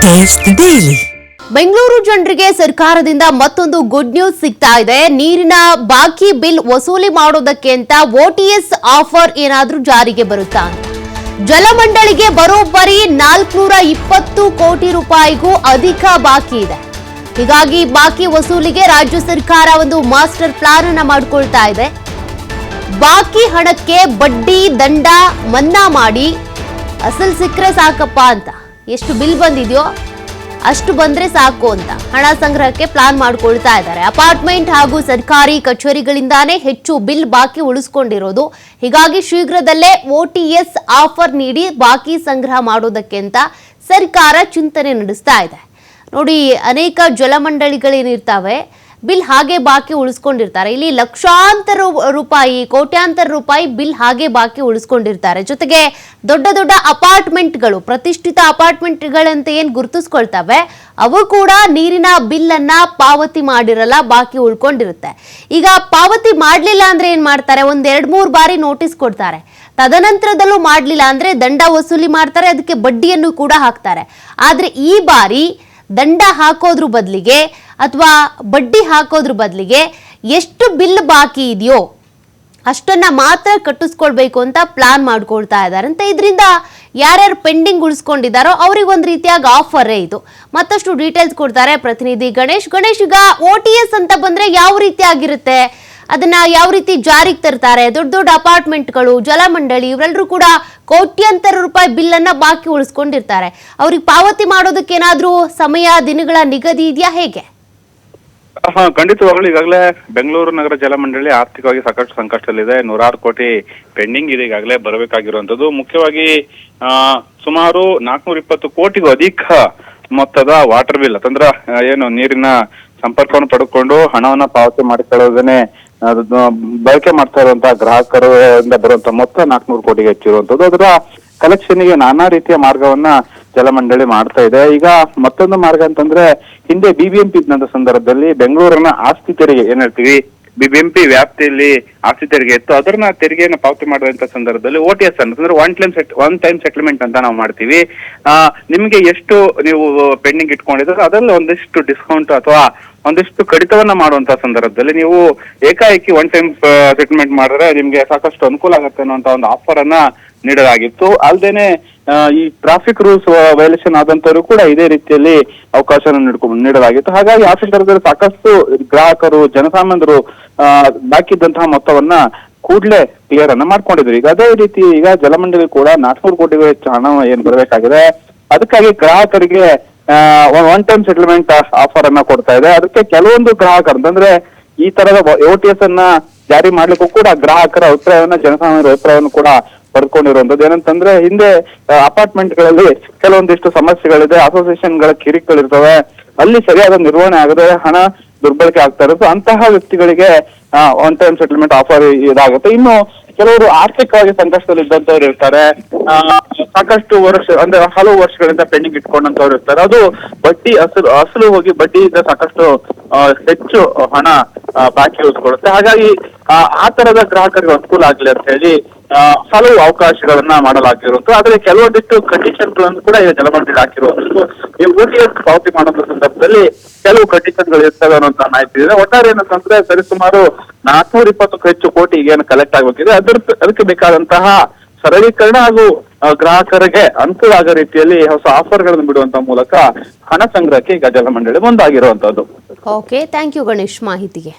Taste the Daily. Bengaluru ಜನರಿಗೆ ಸರ್ಕಾರದಿಂದ ಮತ್ತೊಂದು ಗುಡ್ ನ್ಯೂಸ್ ಸಿಗ್ತಾ ಇದೆ. ನೀರಿನ ಬಾಕಿ ಬಿಲ್ ವಸೂಲಿ ಮಾಡೋದಕ್ಕೆ ಅಂತ ಓಟಿಎಸ್ ಆಫರ್ ಏನಾದ್ರೂ ಜಾರಿಗೆ ಬರುತ್ತಾ ಅಂತ. ಜಲಮಂಡಳಿಗೆ ಬರೋಬ್ಬರಿ 420 ಕೋಟಿ ರೂಪಾಯಿಗೂ ಅಧಿಕ ಬಾಕಿ ಇದೆ. ಹೀಗಾಗಿ ಬಾಕಿ ವಸೂಲಿಗೆ ರಾಜ್ಯ ಸರ್ಕಾರ ಒಂದು ಮಾಸ್ಟರ್ ಪ್ಲಾನ್ ಅನ್ನ ಮಾಡಿಕೊಳ್ತಾ ಇದೆ. ಬಾಕಿ ಹಣಕ್ಕೆ ಬಡ್ಡಿ ದಂಡ ಮನ್ನಾ ಮಾಡಿ ಅಸಲ್ ಸಿಕ್ಕರೆ ಸಾಕಪ್ಪ ಅಂತ. ಎಷ್ಟು ಬಿಲ್ ಬಂದಿದೆಯೋ ಅಷ್ಟು ಬಂದ್ರೆ ಸಾಕು ಅಂತ ಹಣ ಸಂಗ್ರಹಕ್ಕೆ ಪ್ಲಾನ್ ಮಾಡ್ಕೊಳ್ತಾ ಇದ್ದಾರೆ. ಅಪಾರ್ಟ್ಮೆಂಟ್ ಹಾಗೂ ಸರ್ಕಾರಿ ಕಚೇರಿಗಳಿಂದಾನೇ ಹೆಚ್ಚು ಬಿಲ್ ಬಾಕಿ ಉಳಿಸ್ಕೊಂಡಿರೋದು. ಹೀಗಾಗಿ ಶೀಘ್ರದಲ್ಲೇ ಓಟಿಎಸ್ ಆಫರ್ ನೀಡಿ ಬಾಕಿ ಸಂಗ್ರಹ ಮಾಡೋದಕ್ಕೆ ಅಂತ ಸರ್ಕಾರ ಚಿಂತನೆ ನಡೆಸ್ತಾ ಇದೆ. ನೋಡಿ, ಅನೇಕ ಜಲಮಂಡಳಿಗಳೇನಿರ್ತಾವೆ ಬಿಲ್ ಹಾಗೆ ಬಾಕಿ ಉಳಿಸ್ಕೊಂಡಿರ್ತಾರೆ. ಇಲ್ಲಿ ಲಕ್ಷಾಂತರ ರೂಪಾಯಿ, ಕೋಟ್ಯಾಂತರ ರೂಪಾಯಿ ಬಿಲ್ ಹಾಗೆ ಬಾಕಿ ಉಳಿಸ್ಕೊಂಡಿರ್ತಾರೆ. ಜೊತೆಗೆ ದೊಡ್ಡ ದೊಡ್ಡ ಅಪಾರ್ಟ್ಮೆಂಟ್ಗಳು, ಪ್ರತಿಷ್ಠಿತ ಅಪಾರ್ಟ್ಮೆಂಟ್ಗಳಂತ ಏನ್ ಗುರುತಿಸ್ಕೊಳ್ತವೆ, ಅವು ಕೂಡ ನೀರಿನ ಬಿಲ್ ಅನ್ನ ಪಾವತಿ ಮಾಡಿರಲ್ಲ, ಬಾಕಿ ಉಳ್ಕೊಂಡಿರುತ್ತೆ. ಈಗ ಪಾವತಿ ಮಾಡ್ಲಿಲ್ಲ ಅಂದ್ರೆ ಏನ್ ಮಾಡ್ತಾರೆ, ಒಂದ್ 2-3 ಬಾರಿ ನೋಟಿಸ್ ಕೊಡ್ತಾರೆ. ತದನಂತರದಲ್ಲೂ ಮಾಡ್ಲಿಲ್ಲ ಅಂದ್ರೆ ದಂಡ ವಸೂಲಿ ಮಾಡ್ತಾರೆ, ಅದಕ್ಕೆ ಬಡ್ಡಿಯನ್ನು ಕೂಡ ಹಾಕ್ತಾರೆ. ಆದ್ರೆ ಈ ಬಾರಿ ದಂಡ ಹಾಕೋದ್ರ ಬದಲಿಗೆ ಅಥವಾ ಬಡ್ಡಿ ಹಾಕೋದ್ರ ಬದಲಿಗೆ ಎಷ್ಟು ಬಿಲ್ ಬಾಕಿ ಇದೆಯೋ ಅಷ್ಟನ್ನ ಮಾತ್ರ ಕಟ್ಟಿಸ್ಕೊಳ್ಬೇಕು ಅಂತ ಪ್ಲಾನ್ ಮಾಡ್ಕೊಳ್ತಾ ಇದ್ದಾರೆ ಅಂತ. ಇದರಿಂದ ಯಾರ್ಯಾರು ಪೆಂಡಿಂಗ್ ಉಳಿಸ್ಕೊಂಡಿದ್ದಾರೋ ಅವ್ರಿಗೊಂದು ರೀತಿಯಾಗಿ ಆಫರೇ ಇದು. ಮತ್ತಷ್ಟು ಡೀಟೇಲ್ಸ್ ಕೊಡ್ತಾರೆ ಪ್ರತಿನಿಧಿ ಗಣೇಶ್. ಈಗ ಓಟಿಎಸ್ ಅಂತ ಬಂದ್ರೆ ಯಾವ ರೀತಿ ಆಗಿರುತ್ತೆ, ಅದನ್ನ ಯಾವ ರೀತಿ ಜಾರಿಗೆ ತರ್ತಾರೆ? ದೊಡ್ಡ ದೊಡ್ಡ ಅಪಾರ್ಟ್ಮೆಂಟ್ಗಳು, ಜಲಮಂಡಳಿ ಇವರೆಲ್ಲರೂ ಕೂಡ ಕೋಟ್ಯಾಂತರ ರೂಪಾಯಿ ಬಿಲ್ ಅನ್ನ ಬಾಕಿ ಉಳಿಸ್ಕೊಂಡಿರ್ತಾರೆ. ಅವ್ರಿಗೆ ಪಾವತಿ ಮಾಡೋದಕ್ಕೆ ಏನಾದ್ರೂ ಸಮಯ, ದಿನಗಳ ನಿಗದಿ ಇದೆಯಾ, ಹೇಗೆ? ಖಂಡಿತವಾಗ್ಲೂ ಈಗಾಗಲೇ ಬೆಂಗಳೂರು ನಗರ ಜಲಮಂಡಳಿ ಆರ್ಥಿಕವಾಗಿ ಸಾಕಷ್ಟು ಸಂಕಷ್ಟದಲ್ಲಿದೆ. 106 ಕೋಟಿ ಪೆಂಡಿಂಗ್ ಇದೆ ಈಗಾಗಲೇ ಬರಬೇಕಾಗಿರುವಂತದ್ದು. ಮುಖ್ಯವಾಗಿ ಸುಮಾರು 420 ಕೋಟಿಗೂ ಅಧಿಕ ಮೊತ್ತದ ವಾಟರ್ ಬಿಲ್, ಅಂತಂದ್ರ ಏನು ನೀರಿನ ಸಂಪರ್ಕವನ್ನು ಪಡ್ಕೊಂಡು ಹಣವನ್ನ ಪಾವತಿ ಮಾಡಿಕೊಳ್ಳೋದನ್ನೇ ಬಳಕೆ ಮಾಡ್ತಾ ಇರುವಂತಹ ಗ್ರಾಹಕರಿಂದ ಬರುವಂತ ಮೊತ್ತ 400 ಕೋಟಿಗೆ ಹೆಚ್ಚಿರುವಂತದ್ದು. ಅದರ ಕಲೆಕ್ಷನ್ಗೆ ನಾನಾ ರೀತಿಯ ಮಾರ್ಗವನ್ನ ಜಲಮಂಡಳಿ ಮಾಡ್ತಾ ಇದೆ. ಈಗ ಮತ್ತೊಂದು ಮಾರ್ಗ ಅಂತಂದ್ರೆ, ಹಿಂದೆ ಬಿಬಿಎಂಪಿ ಇದ್ದಂತ ಸಂದರ್ಭದಲ್ಲಿ ಬೆಂಗಳೂರಿನ ಆಸ್ತಿ ತೆರಿಗೆ ಏನ್ ಹೇಳ್ತೀವಿ, ಬಿಬಿಎಂಪಿ ವ್ಯಾಪ್ತಿಯಲ್ಲಿ ಆಸ್ತಿ ತೆರಿಗೆ ಇತ್ತು, ಅದನ್ನ ತೆರಿಗೆಯನ್ನು ಪಾವತಿ ಮಾಡುವಂತ ಸಂದರ್ಭದಲ್ಲಿ ಓಟಿಎಸ್ ಅಂತಂದ್ರೆ ಒನ್ ಟೈಮ್ ಸೆಟಲ್ಮೆಂಟ್ ಅಂತ ನಾವು ಮಾಡ್ತೀವಿ. ನಿಮ್ಗೆ ಎಷ್ಟು ನೀವು ಪೆಂಡಿಂಗ್ ಇಟ್ಕೊಂಡಿದ್ರೆ ಅದರಲ್ಲಿ ಒಂದಿಷ್ಟು ಡಿಸ್ಕೌಂಟ್ ಅಥವಾ ಒಂದಿಷ್ಟು ಕಡಿತವನ್ನ ಮಾಡುವಂತ ಸಂದರ್ಭದಲ್ಲಿ ನೀವು ಏಕಾಏಕಿ ಒನ್ ಟೈಮ್ ಸೆಟಲ್ಮೆಂಟ್ ಮಾಡಿದ್ರೆ ನಿಮ್ಗೆ ಸಾಕಷ್ಟು ಅನುಕೂಲ ಆಗುತ್ತೆ ಅನ್ನುವಂತ ಒಂದು ಆಫರ್ ಅನ್ನ ನೀಡಲಾಗಿತ್ತು. ಅಲ್ಲದೇನೆ ಈ ಟ್ರಾಫಿಕ್ ರೂಲ್ಸ್ ವೈಲೇಷನ್ ಆದಂತವರು ಕೂಡ ಇದೇ ರೀತಿಯಲ್ಲಿ ಅವಕಾಶ ನೀಡಲಾಗಿತ್ತು. ಹಾಗಾಗಿ ಆ ಸಂದರ್ಭದಲ್ಲಿ ಸಾಕಷ್ಟು ಗ್ರಾಹಕರು, ಜನಸಾಮಾನ್ಯರು ಬಾಕಿ ಇದ್ದಂತಹ ಮೊತ್ತವನ್ನ ಕೂಡಲೇ ಕ್ಲಿಯರ್ ಅನ್ನ ಮಾಡ್ಕೊಂಡಿದ್ರು. ಈಗ ಅದೇ ರೀತಿ ಈಗ ಜಲಮಂಡಳಿ ಕೂಡ 400 ಕೋಟಿಗೂ ಹೆಚ್ಚು ಹಣ ಏನ್ ಬರಬೇಕಾಗಿದೆ, ಅದಕ್ಕಾಗಿ ಗ್ರಾಹಕರಿಗೆ ಒನ್ ಟೈಮ್ ಸೆಟಲ್ಮೆಂಟ್ ಆಫರ್ ಅನ್ನ ಕೊಡ್ತಾ ಇದೆ. ಅದಕ್ಕೆ ಕೆಲವೊಂದು ಗ್ರಾಹಕರು ಅಂತಂದ್ರೆ ಈ ತರದ ಓಟಿಎಸ್ ಅನ್ನ ಜಾರಿ ಮಾಡ್ಲಿಕ್ಕೂ ಕೂಡ ಗ್ರಾಹಕರ ಅಭಿಪ್ರಾಯವನ್ನ, ಜನಸಾಮಾನ್ಯರ ಅಭಿಪ್ರಾಯವನ್ನು ಕೂಡ ಪಡ್ಕೊಂಡಿರುವಂತದ್ದು. ಏನಂತಂದ್ರೆ, ಹಿಂದೆ ಅಪಾರ್ಟ್ಮೆಂಟ್ ಗಳಲ್ಲಿ ಕೆಲವೊಂದಿಷ್ಟು ಸಮಸ್ಯೆಗಳಿದೆ, ಅಸೋಸಿಯೇಷನ್ ಗಳ ಕಿರಿಕಗಳಿರ್ತವೆ, ಅಲ್ಲಿ ಸರಿಯಾದ ನಿರ್ವಹಣೆ ಆಗದೆ ಹಣ ದುರ್ಬಳಕೆ ಆಗ್ತಾ ಇರುತ್ತೆ. ಅಂತಹ ವ್ಯಕ್ತಿಗಳಿಗೆ ಒನ್ ಟೈಮ್ ಸೆಟಲ್ಮೆಂಟ್ ಆಫರ್ ಇದಾಗುತ್ತೆ. ಇನ್ನು ಕೆಲವರು ಆರ್ಥಿಕವಾಗಿ ಸಂಕಷ್ಟದಲ್ಲಿ ಇದ್ದಂತವ್ರು ಇರ್ತಾರೆ, ಸಾಕಷ್ಟು ವರ್ಷ ಅಂದ್ರೆ ಹಲವು ವರ್ಷಗಳಿಂದ ಪೆಂಡಿಂಗ್ ಇಟ್ಕೊಂಡಂತವ್ರು ಇರ್ತಾರೆ. ಅದು ಬಡ್ಡಿ ಅಸಲು ಹೋಗಿ ಬಡ್ಡಿಯಿಂದ ಸಾಕಷ್ಟು ಹೆಚ್ಚು ಹಣ ಬಾಕಿ ಉಳಿಸ್ಕೊಳ್ಳುತ್ತೆ. ಹಾಗಾಗಿ ಆ ತರದ ಗ್ರಾಹಕರಿಗೆ ಅನುಕೂಲ ಆಗ್ಲಿ ಅಂತ ಹೇಳಿ ಹಲವು ಅವಕಾಶಗಳನ್ನ ಮಾಡಲಾಗಿರುವಂತ. ಆದ್ರೆ ಕೆಲವೊಂದಿಷ್ಟು ಕಂಡೀಷನ್ಗಳನ್ನು ಕೂಡ ಈಗ ಜಲಮಂಡಳಿ ಹಾಕಿರುವಂತದ್ದು. ಈ ಓಟಿಎಸ್ ಪಾವತಿ ಮಾಡುವ ಸಂದರ್ಭದಲ್ಲಿ ಕೆಲವು ಕಂಡೀಷನ್ಗಳು ಇರ್ತವೆ ಅನ್ನೋಂತ ಮಾಹಿತಿ ಇದೆ. ಒಟ್ಟಾರೆ ಏನಂತಂದ್ರೆ ಸರಿಸುಮಾರು 420 ಹೆಚ್ಚು ಕೋಟಿ ಏನು ಕಲೆಕ್ಟ್ ಆಗಬೇಕಿದೆ. ಅದಕ್ಕೆ ಬೇಕಾದಂತಹ ಸರಳೀಕರಣ ಹಾಗೂ ಗ್ರಾಹಕರಿಗೆ ಅನುಕೂಲ ಆಗೋ ರೀತಿಯಲ್ಲಿ ಹೊಸ ಆಫರ್ ಗಳನ್ನು ಬಿಡುವಂತ ಮೂಲಕ ಹಣ ಸಂಗ್ರಹಕ್ಕೆ ಈಗ ಜಲಮಂಡಳಿ ಮುಂದಾಗಿರುವಂತದ್ದು. ಓಕೆ, ಥ್ಯಾಂಕ್ ಯು ಗಣೇಶ್ ಮಾಹಿತಿಗೆ.